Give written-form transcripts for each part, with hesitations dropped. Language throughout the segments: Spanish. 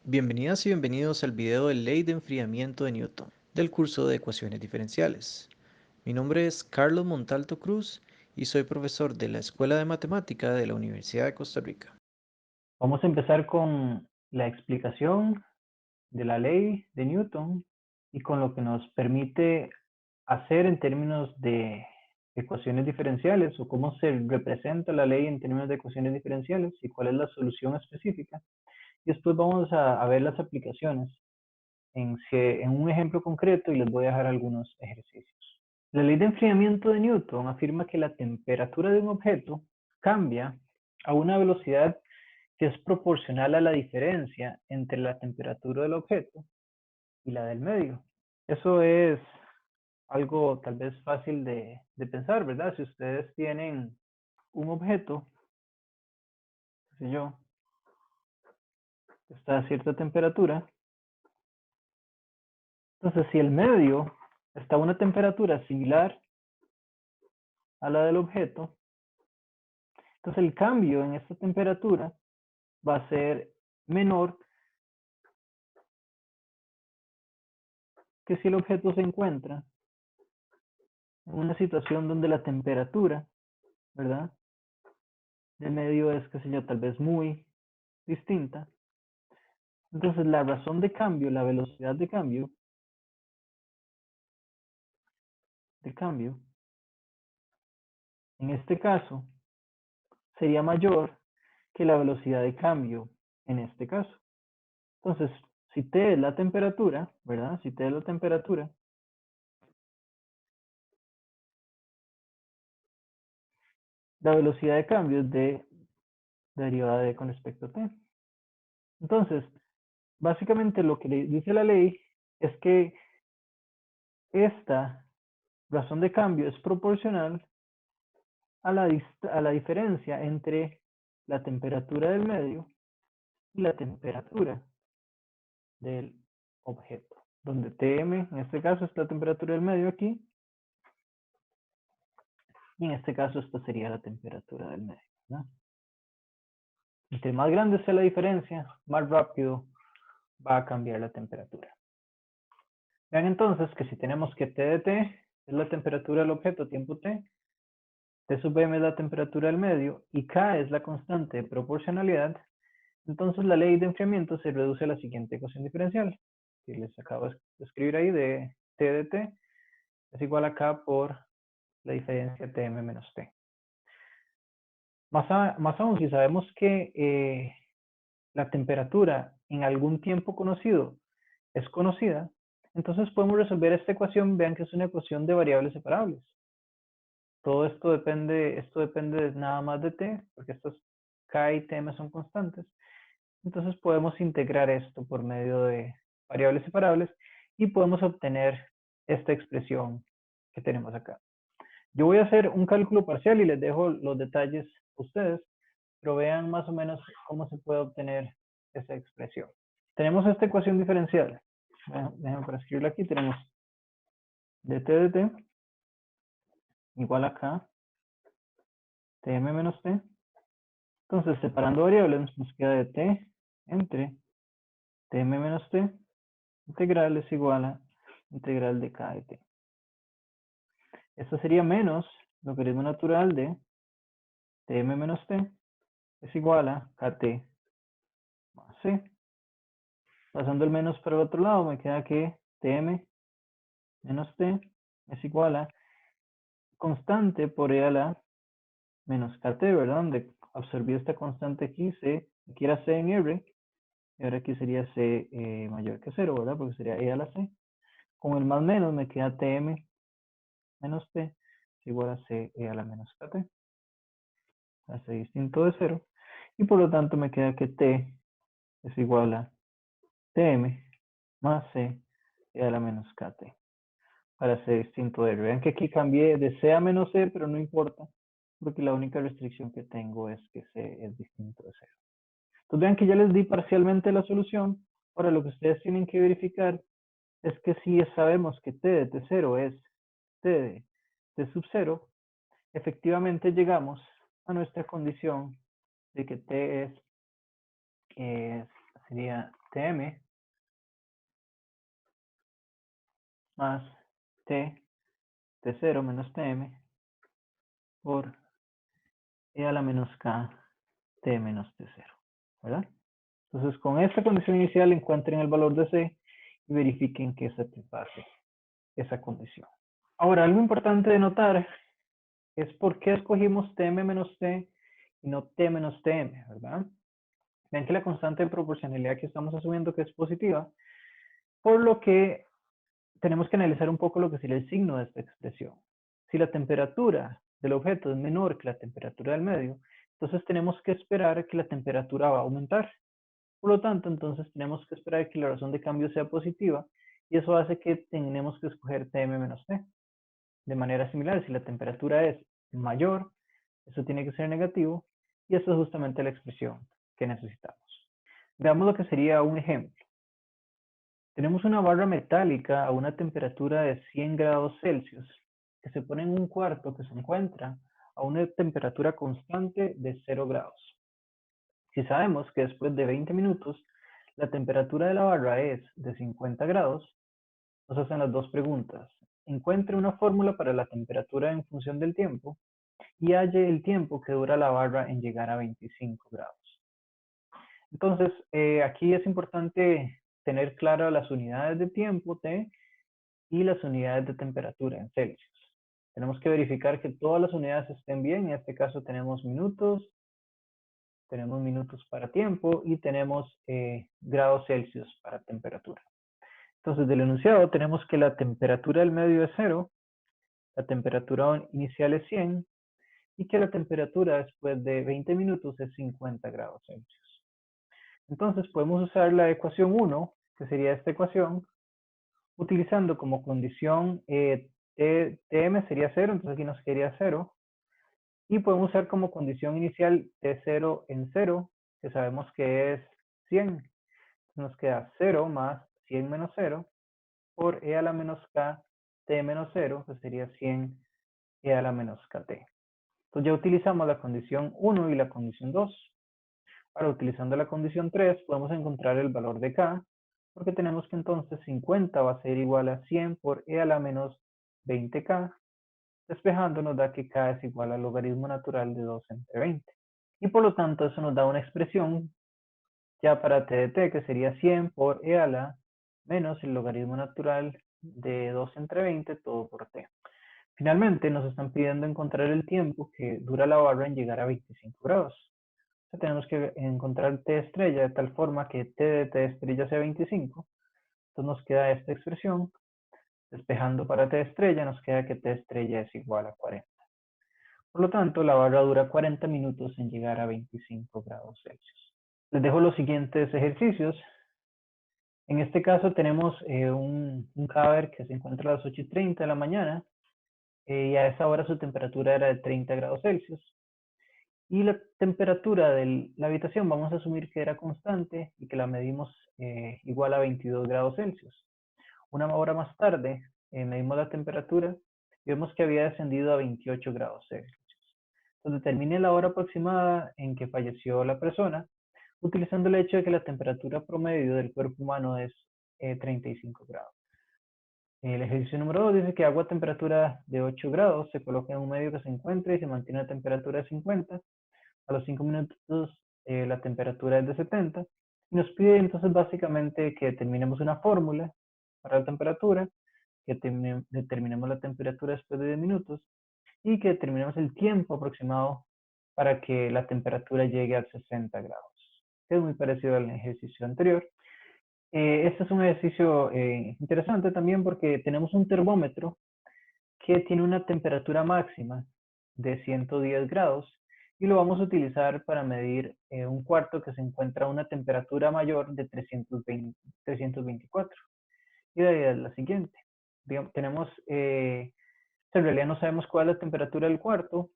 Bienvenidas y bienvenidos al video de Ley de Enfriamiento de Newton, del curso de Ecuaciones Diferenciales. Mi nombre es Carlos Montalto Cruz y soy profesor de la Escuela de Matemática de la Universidad de Costa Rica. Vamos a empezar con la explicación de la ley de Newton y con lo que nos permite hacer en términos de ecuaciones diferenciales o cómo se representa la ley en términos de ecuaciones diferenciales y cuál es la solución específica. Y después vamos a ver las aplicaciones en un ejemplo concreto y les voy a dejar algunos ejercicios. La ley de enfriamiento de Newton afirma que la temperatura de un objeto cambia a una velocidad que es proporcional a la diferencia entre la temperatura del objeto y la del medio. Eso es algo tal vez fácil de pensar, ¿verdad? Si ustedes tienen un objeto, qué sé yo, que está a cierta temperatura, entonces si el medio está a una temperatura similar a la del objeto, entonces el cambio en esta temperatura va a ser menor que si el objeto se encuentra en una situación donde la temperatura, ¿verdad?, del medio es, qué sé yo, tal vez muy distinta. Entonces la razón de cambio, la velocidad de cambio, en este caso, sería mayor que la velocidad de cambio en este caso. Entonces, si T es la temperatura, ¿verdad? Si T es la temperatura, la velocidad de cambio es de derivada de con respecto a T. Entonces, básicamente lo que le dice la ley es que esta razón de cambio es proporcional a la diferencia entre la temperatura del medio y la temperatura del objeto, donde Tm en este caso es la temperatura del medio aquí, y en este caso esta sería la temperatura del medio, ¿no? Entre más grande sea la diferencia, más rápido va a cambiar la temperatura. Vean entonces que si tenemos que T de T es la temperatura del objeto tiempo T, T sub m es la temperatura del medio y K es la constante de proporcionalidad, entonces la ley de enfriamiento se reduce a la siguiente ecuación diferencial, que les acabo de escribir ahí, de T de T es igual a K por la diferencia Tm menos T. Más aún, si sabemos que la temperatura en algún tiempo conocido es conocida, entonces podemos resolver esta ecuación. Vean que es una ecuación de variables separables. Todo esto depende nada más de T, porque estos K y Tm son constantes. Entonces podemos integrar esto por medio de variables separables y podemos obtener esta expresión que tenemos acá. Yo voy a hacer un cálculo parcial y les dejo los detalles a ustedes, pero vean más o menos cómo se puede obtener esa expresión. Tenemos esta ecuación diferencial. Déjenme para escribirla aquí. Tenemos dt de t igual a k tm menos t. Entonces, separando variables, nos queda de t entre tm menos t integral es igual a integral de k de t. Esto sería menos logaritmo natural de tm menos t es igual a kt más c. Pasando el menos para el otro lado, me queda que tm menos t es igual a constante por e a la menos kt, ¿verdad? Donde absorbí esta constante aquí, c, aquí era c en r, y ahora aquí sería c mayor que 0, ¿verdad? Porque sería e a la c. Con el más menos me queda tm menos t es igual a c e a la menos kt. Hace distinto de 0. Y por lo tanto me queda que t es igual a tm más c e a la menos kt. Para c distinto de r. Vean que aquí cambié de c a menos c, pero no importa, porque la única restricción que tengo es que c es distinto de 0. Entonces vean que ya les di parcialmente la solución. Ahora lo que ustedes tienen que verificar es que si sabemos que t de t0 es t de t sub 0, efectivamente llegamos a nuestra condición de que t sería Tm más T0 menos Tm por E a la menos K T menos T0, ¿verdad? Entonces, con esta condición inicial encuentren el valor de C y verifiquen que satisface esa condición. Ahora, algo importante de notar es por qué escogimos Tm menos T y no T menos Tm, ¿verdad? Vean que la constante de proporcionalidad que estamos asumiendo que es positiva, por lo que tenemos que analizar un poco lo que sería el signo de esta expresión. Si la temperatura del objeto es menor que la temperatura del medio, entonces tenemos que esperar que la temperatura va a aumentar. Por lo tanto, entonces tenemos que esperar que la razón de cambio sea positiva y eso hace que tenemos que escoger Tm menos T. De manera similar, si la temperatura es mayor, eso tiene que ser negativo y esta es justamente la expresión que necesitamos. Veamos lo que sería un ejemplo. Tenemos una barra metálica a una temperatura de 100 grados Celsius que se pone en un cuarto que se encuentra a una temperatura constante de 0 grados. Si sabemos que después de 20 minutos la temperatura de la barra es de 50 grados, nos hacen las dos preguntas. Encuentre una fórmula para la temperatura en función del tiempo y halle el tiempo que dura la barra en llegar a 25 grados. Entonces, aquí es importante tener claras las unidades de tiempo, T, y las unidades de temperatura en Celsius. Tenemos que verificar que todas las unidades estén bien. En este caso tenemos minutos para tiempo y tenemos grados Celsius para temperatura. Entonces, del enunciado tenemos que la temperatura del medio es 0, la temperatura inicial es 100 y que la temperatura después de 20 minutos es 50 grados Celsius. Entonces, podemos usar la ecuación 1, que sería esta ecuación, utilizando como condición Tm sería 0, entonces aquí nos quedaría 0. Y podemos usar como condición inicial T0 en 0, que sabemos que es 100. Nos queda 0 más 100 menos 0 por E a la menos K T menos 0, que sería 100 E a la menos KT. Entonces ya utilizamos la condición 1 y la condición 2. Ahora, utilizando la condición 3, podemos encontrar el valor de K, porque tenemos que entonces 50 va a ser igual a 100 por E a la menos 20K. Despejando nos da que K es igual al logaritmo natural de 2 entre 20. Y por lo tanto eso nos da una expresión ya para T de T, que sería 100 por E a la menos el logaritmo natural de 2 entre 20 todo por T. Finalmente nos están pidiendo encontrar el tiempo que dura la barra en llegar a 25 grados. Entonces tenemos que encontrar T estrella de tal forma que T de T estrella sea 25. Entonces nos queda esta expresión. Despejando para T estrella nos queda que T estrella es igual a 40. Por lo tanto, la barra dura 40 minutos en llegar a 25 grados Celsius. Les dejo los siguientes ejercicios. En este caso tenemos un cadáver que se encuentra a las 8:30 de la mañana y a esa hora su temperatura era de 30 grados Celsius. Y la temperatura de la habitación vamos a asumir que era constante y que la medimos igual a 22 grados Celsius. Una hora más tarde medimos la temperatura y vemos que había descendido a 28 grados Celsius. Entonces determine la hora aproximada en que falleció la persona, utilizando el hecho de que la temperatura promedio del cuerpo humano es 35 grados. El ejercicio número 2 dice que agua a temperatura de 8 grados se coloca en un medio que se encuentra y se mantiene a temperatura de 50. A los 5 minutos la temperatura es de 70. Y nos pide entonces básicamente que determinemos una fórmula para la temperatura, que determinemos la temperatura después de 10 minutos y que determinemos el tiempo aproximado para que la temperatura llegue a 60 grados. Es muy parecido al ejercicio anterior. Este es un ejercicio interesante también porque tenemos un termómetro que tiene una temperatura máxima de 110 grados y lo vamos a utilizar para medir un cuarto que se encuentra a una temperatura mayor de 324. Y la idea es la siguiente. Digamos, tenemos, en realidad no sabemos cuál es la temperatura del cuarto,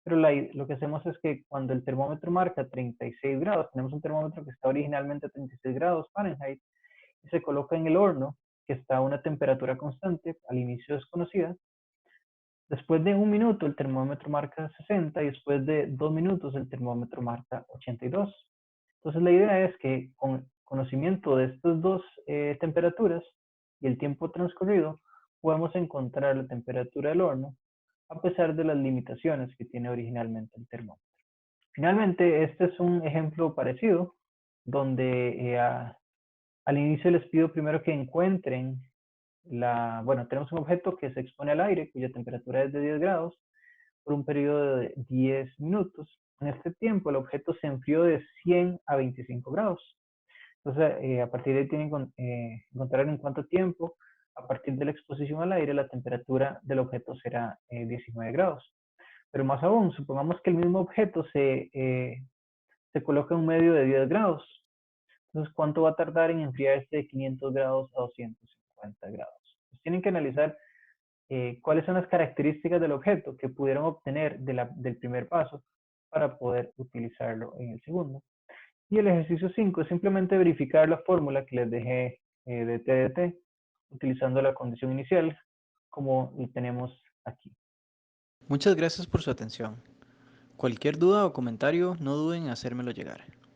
pero lo que hacemos es que cuando el termómetro marca 36 grados, tenemos un termómetro que está originalmente a 36 grados Fahrenheit, y se coloca en el horno, que está a una temperatura constante, al inicio desconocida. Después de 1 minuto el termómetro marca 60 y después de 2 minutos el termómetro marca 82. Entonces la idea es que con conocimiento de estas dos temperaturas y el tiempo transcurrido, podemos encontrar la temperatura del horno a pesar de las limitaciones que tiene originalmente el termómetro. Finalmente, este es un ejemplo parecido, donde al inicio les pido primero que encuentren tenemos un objeto que se expone al aire, cuya temperatura es de 10 grados, por un periodo de 10 minutos. En este tiempo, el objeto se enfrió de 100 a 25 grados. Entonces, a partir de ahí tienen que encontrar en cuánto tiempo, a partir de la exposición al aire, la temperatura del objeto será 19 grados. Pero más aún, supongamos que el mismo objeto se coloca en un medio de 10 grados. Entonces, ¿cuánto va a tardar en enfriarse de 500 grados a 250 grados? Pues tienen que analizar cuáles son las características del objeto que pudieron obtener del primer paso para poder utilizarlo en el segundo. Y el ejercicio 5 es simplemente verificar la fórmula que les dejé de T de T, utilizando la condición inicial como lo tenemos aquí. Muchas gracias por su atención. Cualquier duda o comentario, no duden en hacérmelo llegar.